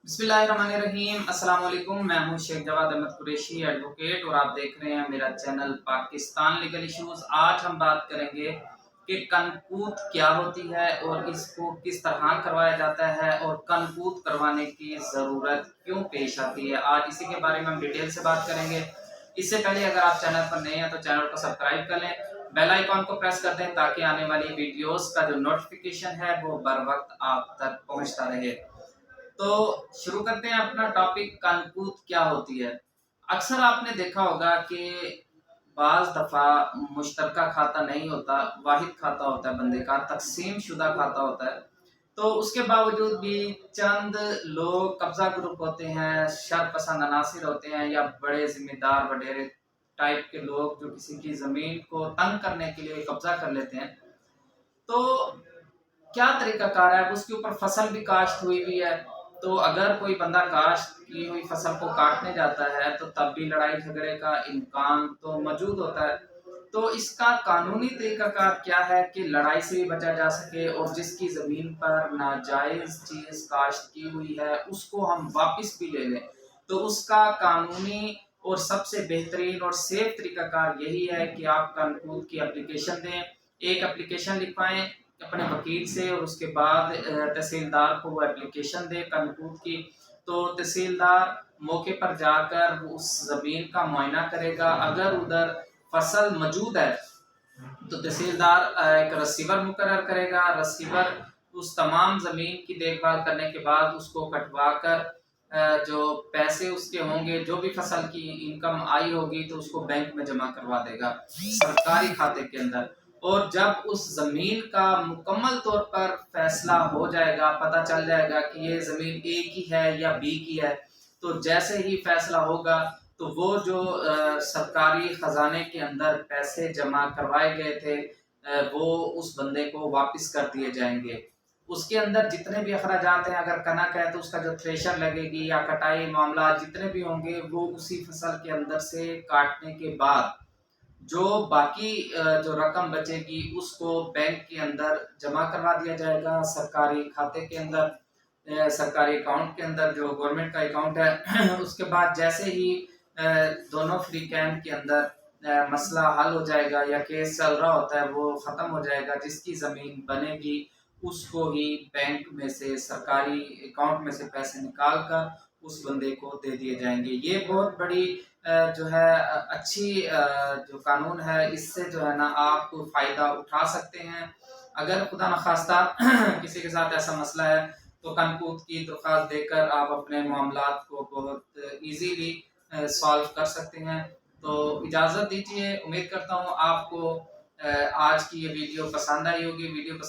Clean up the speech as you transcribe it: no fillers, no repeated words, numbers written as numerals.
बिस्मिल्लाहिर्रहमानिर्रहीम। अस्सलाम वालेकुम। मैं हूं शेख जवाद अहमद कुरैशी एडवोकेट और आप देख रहे हैं मेरा चैनल पाकिस्तान लीगल इश्यूज। आज हम बात करेंगे कि कनकूद क्या होती है और इसको किस तरह करवाया जाता है और कनकूद करवाने की ज़रूरत क्यों पेश आती है। आज इसी के बारे में हम डिटेल से बात करेंगे। इससे पहले अगर आप चैनल पर नए हैं तो चैनल को सब्सक्राइब कर लें, बेल आइकॉन को प्रेस कर दें ताकि आने वाली वीडियोस का जो नोटिफिकेशन है वो बर वक्त आप तक पहुंचता रहे। तो शुरू करते हैं अपना टॉपिक, कनकूद क्या होती है। अक्सर आपने देखा होगा कि बाज दफ़ा मुश्तरका खाता नहीं होता, वाहिद खाता होता है बंदे का, तकसीम शुदा खाता होता है। तो उसके बावजूद भी चंद लोग कब्जा ग्रुप होते हैं, शर पसंद अनासिर होते हैं या बड़े जिम्मेदार वडेरे टाइप के लोग जो किसी की ज़मीन को तंग करने के लिए कब्जा कर लेते हैं। तो क्या तरीकाकार है, उसके ऊपर फसल भी काश्त हुई हुई है। तो अगर कोई बंदा काश्त की हुई फसल को काटने जाता है तो तब भी लड़ाई झगड़े का इम्कान तो मौजूद होता है। तो इसका कानूनी तरीकाकार क्या है कि लड़ाई से भी बचा जा सके और जिसकी ज़मीन पर नाजायज़ चीज़ काश्त की हुई है उसको हम वापस भी ले लें। तो उसका कानूनी और सबसे बेहतरीन और सेफ तरीकाकार यही है कि आप कनकूद की एप्लीकेशन दें। एक एप्लीकेशन लिखवाएं अपने वकील से और उसके बाद तहसीलदार को वो एप्लीकेशन दे कनकूद की। तो तहसीलदार मौके पर जाकर उस ज़मीन का मुआयना करेगा। अगर उधर फसल मौजूद है तो तहसीलदार एक रसीवर मुकर्रर करेगा। रसीवर उस तमाम ज़मीन की देखभाल करने के बाद उसको कटवा कर जो पैसे उसके होंगे, जो भी फसल की इनकम आई होगी तो उसको बैंक में जमा करवा देगा सरकारी खाते के अंदर। और जब उस ज़मीन का मुकम्मल तौर पर फैसला हो जाएगा, पता चल जाएगा कि ये ज़मीन ए की है या बी की है, तो जैसे ही फैसला होगा तो वो जो सरकारी ख़जाने के अंदर पैसे जमा करवाए गए थे वो उस बंदे को वापस कर दिए जाएंगे। उसके अंदर जितने भी अखराजात हैं, अगर कनक है तो उसका जो थ्रेशर लगेगी या कटाई मामला जितने भी होंगे वो उसी फसल के अंदर से काटने के बाद जो बाकी जो रकम बचेगी उसको बैंक के अंदर जमा करवा दिया जाएगा सरकारी खाते के अंदर, सरकारी अकाउंट के अंदर जो गवर्नमेंट का अकाउंट है। उसके बाद जैसे ही दोनों फ्री कैंप के अंदर मसला हल हो जाएगा या केस चल रहा होता है वो ख़त्म हो जाएगा, जिसकी ज़मीन बनेगी उसको ही बैंक में से सरकारी अकाउंट में से पैसे निकाल कर उस बंदे को दे दिए जाएंगे। ये बहुत बड़ी जो है अच्छी जो कानून है, इससे जो है ना आप फ़ायदा उठा सकते हैं। अगर खुदा न खास्ता किसी के साथ ऐसा मसला है तो कनकूद की दरख्वास्त देकर आप अपने मामलात को बहुत ईजीली सॉल्व कर सकते हैं। तो इजाज़त दीजिए, उम्मीद करता हूँ आपको आज की ये वीडियो पसंद आई होगी। वीडियो पसंद